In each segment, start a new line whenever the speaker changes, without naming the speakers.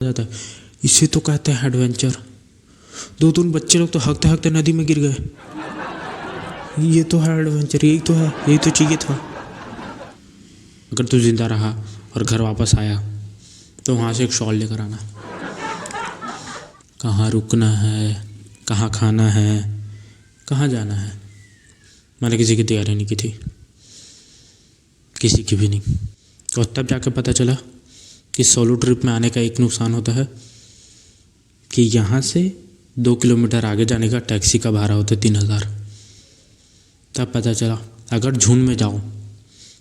जाता है। इसे तो कहते हैं एडवेंचर। दो तीन बच्चे लोग तो हकते हकते नदी में गिर गए। ये तो है एडवेंचर, यही तो है, यही तो चाहिए था। अगर तू जिंदा रहा और घर वापस आया तो वहाँ से एक शॉल लेकर आना। कहाँ रुकना है, कहाँ खाना है, कहाँ जाना है, मैंने किसी की तैयारी नहीं की थी, किसी की भी नहीं। और तब जाकर पता चला कि सोलो ट्रिप में आने का एक नुकसान होता है कि यहाँ से 2 किलोमीटर आगे जाने का टैक्सी का भाड़ा होता है 3,000। तब पता चला अगर झुंड में जाओ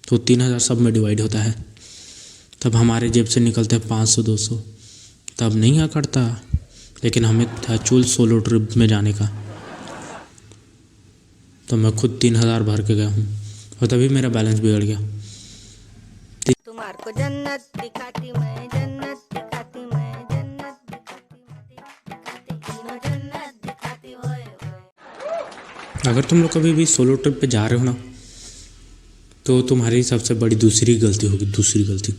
तो 3,000 सब में डिवाइड होता है। तब हमारे जेब से निकलते हैं 500-200। तब नहीं अकड़ता, लेकिन हमें था चुल सोलो ट्रिप में जाने का, तो मैं खुद 3,000 भर के गया हूँ और तभी मेरा बैलेंस बिगड़ गया।
तुम्हारे जन्नत दिखाती मैं, जन्नत दिखाती मैं, जन्नत दिखाती तीनों जन्नत दिखाती होए।
अगर तुम लोग कभी भी सोलो ट्रिप पे जा रहे हो ना, तो तुम्हारी सबसे बड़ी दूसरी गलती होगी। दूसरी गलती,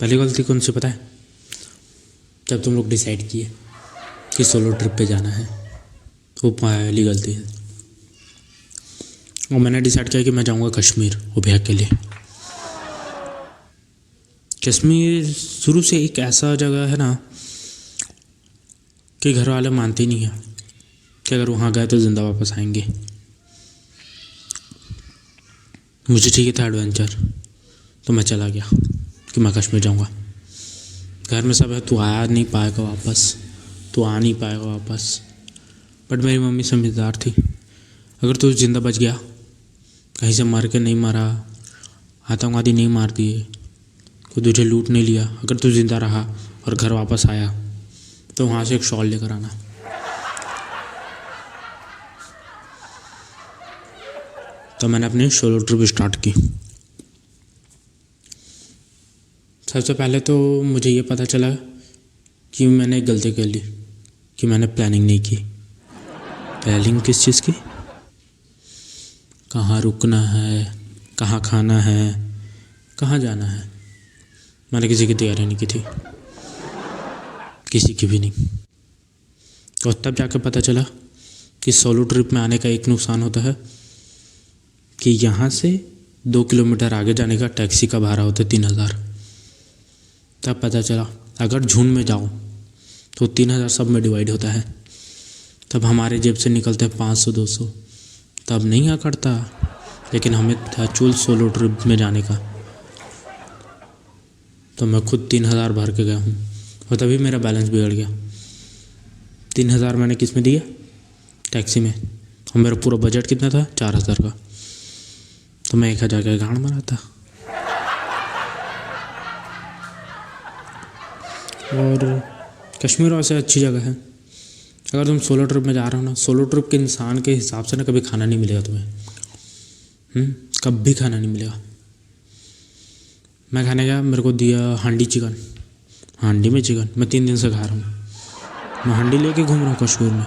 पहली गलती कौन सी पता है? जब तुम लोग डिसाइड किए कि सोलो ट्रिप पे जाना है, वो पहली गलती है। और मैंने डिसाइड किया कि मैं जाऊँगा कश्मीर वो भैया के लिए। कश्मीर शुरू से एक ऐसा जगह है ना कि घर वाले मानते नहीं हैं कि अगर वहाँ गए तो ज़िंदा वापस आएंगे। मुझे चाहिए था एडवेंचर, तो मैं चला गया कि मैं कश्मीर जाऊँगा। घर में सब है, तू आया नहीं पाएगा वापस, तू आ नहीं पाएगा वापस। बट मेरी मम्मी समझदार थी। अगर तू ज़िंदा बच गया, कहीं से मर के नहीं मरा, आतंकवादी नहीं मार दिए, कोई तुझे लूट नहीं लिया, अगर तू ज़िंदा रहा और घर वापस आया तो वहाँ से एक शॉल लेकर आना। तो मैंने अपनी सोलो ट्रिप स्टार्ट की। सबसे पहले तो मुझे ये पता चला कि मैंने एक गलती कर ली कि मैंने प्लानिंग नहीं की। प्लानिंग किस चीज़ की? कहाँ रुकना है, कहाँ खाना है, कहाँ जाना है, मैंने किसी की तैयारी नहीं की थी, किसी की भी नहीं। और तब जाकर पता चला कि सोलो ट्रिप में आने का एक नुकसान होता है कि यहाँ से 2 किलोमीटर आगे जाने का टैक्सी का भाड़ा होता है 3,000। तब पता चला अगर झुंड में जाओ तो 3,000 सब में डिवाइड होता है। तब हमारे जेब से निकलते हैं 500-200। तब नहीं अकड़ता, लेकिन हमें था चुल सोलो ट्रिप में जाने का, तो मैं खुद 3,000 भर के गया हूँ और तभी मेरा बैलेंस बिगड़ गया। 3,000 मैंने किस में दिया? टैक्सी में। और मेरा पूरा बजट कितना था? 4,000 का। तो मैं 1,000 का गाड़ मारा था। और कश्मीर वैसे अच्छी जगह है। अगर तुम सोलो ट्रिप में जा रहे हो ना, सोलो ट्रिप के इंसान के हिसाब से ना कभी खाना नहीं मिलेगा तुम्हें। कभी खाना नहीं मिलेगा। मैं खाने गया, मेरे को दिया हांडी चिकन, हांडी में चिकन। मैं 3 दिन से खा रहा हूँ। मैं हांडी लेके घूम रहा हूँ कश्मीर में।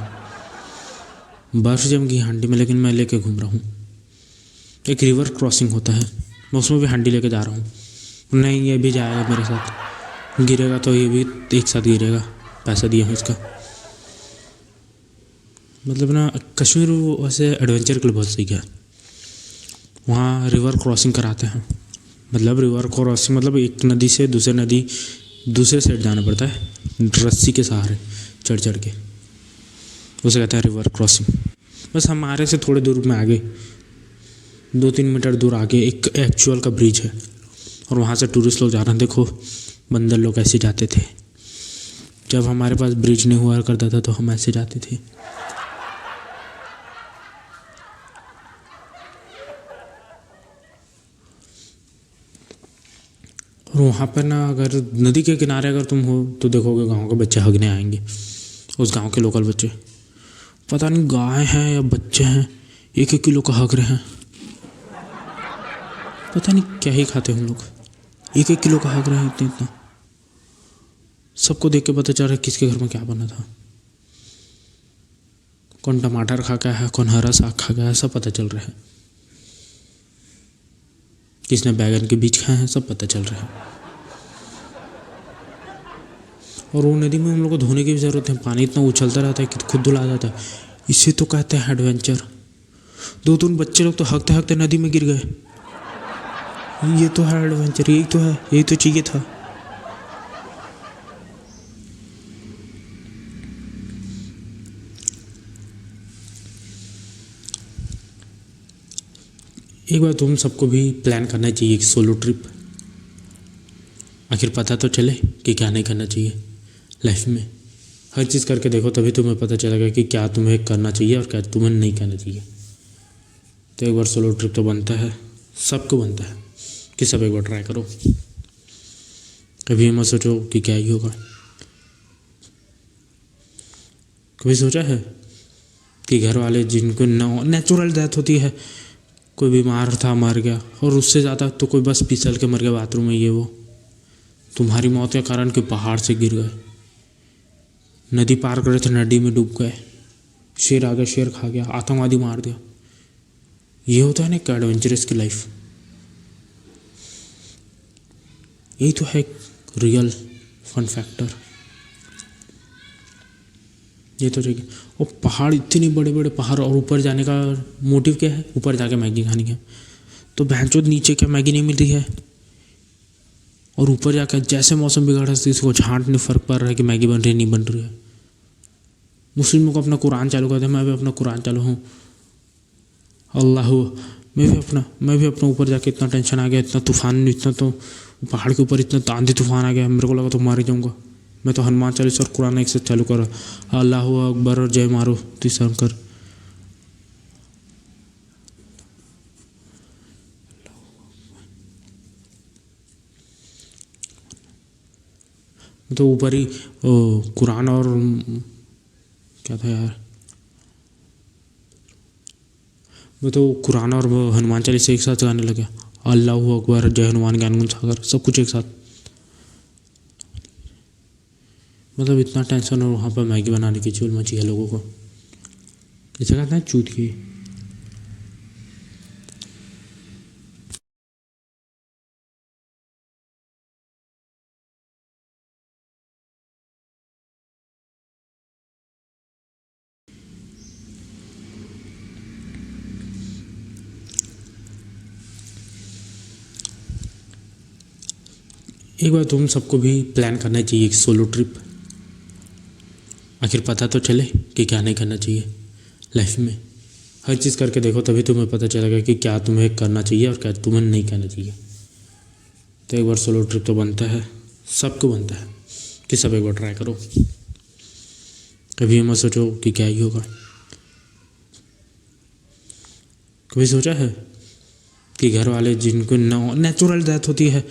बर्फ़ जम गई हांडी में, लेकिन मैं लेके घूम रहा हूँ। एक रिवर क्रॉसिंग होता है, मैं उसमें भी हांडी लेके जा रहा हूँ। नहीं, ये भी जाएगा मेरे साथ, गिरेगा तो ये भी एक साथ गिरेगा। पैसा दिया हूँ इसका। मतलब ना, कश्मीर वैसे एडवेंचर के लिए बहुत सही है। वहाँ रिवर क्रॉसिंग कराते हैं। मतलब रिवर क्रॉसिंग मतलब एक नदी से दूसरे नदी दूसरे साइड जाना पड़ता है, रस्सी के सहारे चढ़ चढ़ के। उसे कहते हैं रिवर क्रॉसिंग। बस हमारे से थोड़े दूर में आगे, 2-3 मीटर दूर आगे एक एक्चुअल का ब्रिज है, और वहाँ से टूरिस्ट लोग जा रहे हैं। देखो बंदर लोग ऐसे जाते थे। जब हमारे पास ब्रिज नहीं हुआ करता था तो हम ऐसे जाते थे। और वहाँ पर ना, अगर नदी के किनारे अगर तुम हो तो देखोगे गांव के बच्चे हगने आएंगे। उस गांव के लोकल बच्चे, पता नहीं गाय हैं या बच्चे हैं, 1-1 किलो का हग रहे हैं। पता नहीं क्या ही खाते हम लोग, 1-1 किलो का हग रहे हैं इतना इतना। सबको देख के पता चल रहा है किसके घर में क्या बना था। कौन टमाटर खा गया है, कौन हरा साग खा गया है, सब पता चल रहा है। किसने बैगन के बीज खाए हैं, सब पता चल रहा है। और वो नदी में हम लोग को धोने की भी ज़रूरत है, पानी इतना उछलता रहता है कि खुद धुला जाता है। इसे तो कहते हैं एडवेंचर। 2-3 बच्चे लोग तो हकते हकते नदी में गिर गए। ये तो है एडवेंचर, यही तो है, यही तो चाहिए था। एक बार तुम सबको भी प्लान करना चाहिए एक सोलो ट्रिप। आखिर पता तो चले कि क्या नहीं करना चाहिए लाइफ में। हर चीज़ करके देखो, तभी तुम्हें पता चलेगा कि क्या तुम्हें करना चाहिए और क्या तुम्हें नहीं करना चाहिए। तो एक बार सोलो ट्रिप तो बनता है, सबको बनता है कि सब एक बार ट्राई करो। कभी ये मत सोचो कि क्या ही होगा। कभी सोचा है कि घर वाले जिनको नेचुरल डेथ होती है, कोई बीमार था मर गया, और उससे ज़्यादा तो कोई बस फिसल के मर गया बाथरूम में, ये वो तुम्हारी मौत के कारण कि पहाड़ से गिर गए, नदी पार कर रहे थे नदी में डूब गए, शेर आ गया शेर खा गया, आतंकवादी मार दिया। ये होता है ना एक एडवेंचरस की लाइफ। यही तो है एक रियल फन फैक्टर। ये तो ठीक है। और पहाड़, इतने बड़े बड़े पहाड़, और ऊपर जाने का मोटिव क्या है? ऊपर जाके मैगी खाने का। तो भैंचोद नीचे क्या मैगी नहीं मिल रही है? और ऊपर जाकर जैसे मौसम बिगड़ रहा है इसको झांट नहीं फर्क पड़ रहा है कि मैगी बन रही है नहीं बन रही है। मुस्लिमों को अपना कुरान चालू कर दे, मैं भी अपना कुरान चालू हूँ, अल्लाह, मैं भी अपना ऊपर जाके इतना टेंशन आ गया, इतना तूफान, इतना तो पहाड़ के ऊपर इतना आंधी तूफान आ गया, मेरे को लगा तो मार ही जाऊँगा। मैं तो हनुमान चालीसा और कुरान एक साथ चालू कर, अल्लाह अकबर और जय मारो तीसर। तो ऊपर ही कुरान और क्या था यार, मैं तो कुरान और हनुमान चालीसा एक साथ गाने लगे, अल्लाह अकबर जय हनुमान ज्ञान गुण सागर, सब कुछ एक साथ। मतलब इतना टेंशन, और वहाँ पर मैगी बनाने की चूल मची है लोगों को। इसे कहते हैं चूतिए। एक बार तुम सबको भी प्लान करना चाहिए एक सोलो ट्रिप। आखिर पता तो चले कि क्या नहीं करना चाहिए लाइफ में। हर चीज़ करके देखो, तभी तुम्हें पता चलेगा कि क्या तुम्हें करना चाहिए और क्या तुम्हें नहीं करना चाहिए। तो एक बार सोलो ट्रिप तो बनता है, सबको बनता है कि सब एक बार ट्राई करो। कभी ये मत सोचो कि क्या ही होगा। कभी सोचा है कि घर वाले जिनको नेचुरल डेथ होती है,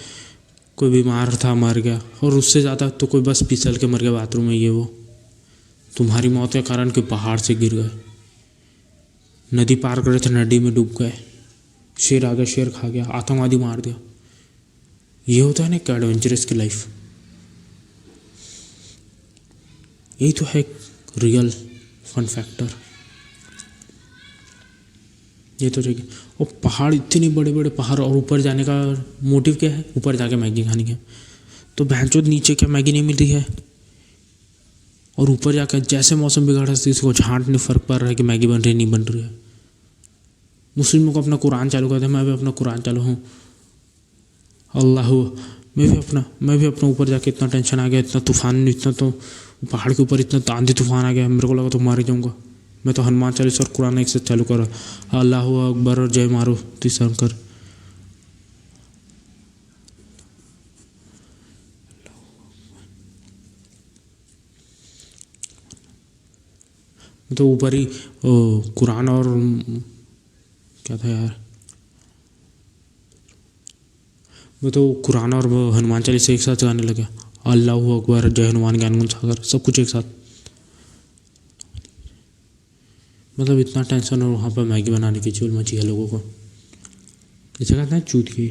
कोई बीमार था मर गया, और उससे ज़्यादा तो कोई बस फिसल के मर गया बाथरूम में, ये वो तुम्हारी मौत के कारण कि पहाड़ से गिर गए, नदी पार कर रहे थे नदी में डूब गए, शेर आ गया शेर खा गया, आतंकवादी मार दिया। ये होता है ना एक एडवेंचरस की लाइफ। यही तो है एक रियल फन फैक्टर। ये तो ठीक है। और पहाड़, इतने बड़े बड़े पहाड़, और ऊपर जाने का मोटिव क्या है? ऊपर जाके मैगी खाने का। तो भैंचोद नीचे क्या मैगी नहीं मिल रही है? और ऊपर जाकर जैसे मौसम बिगड़ रहा है इसको झांट नहीं फर्क पड़ रहा है कि मैगी बन रही है नहीं बन रही है। मुस्लिमों को अपना कुरान चालू कर दे, मैं भी अपना कुरान चालू हूँ, अल्लाह, मैं भी अपना ऊपर जाके इतना टेंशन आ गया, इतना तूफान, इतना तो पहाड़ के ऊपर इतना आंधी तूफान आ गया, मेरे को लगा तो मार ही जाऊँगा। मैं तो हनुमान चालीसा और कुरान एक साथ चालू कर, अल्लाह अकबर और जय मारो तीसर। तो ऊपर ही कुरान और क्या था यार, मैं तो कुरान और हनुमान चालीसा एक साथ गाने लगे, अल्लाह अकबर जय हनुमान ज्ञान गुण सागर, सब कुछ एक साथ। मतलब इतना टेंशन, और वहाँ पर मैगी बनाने की चूल मची है लोगों को। इसे कहते हैं चूतिए।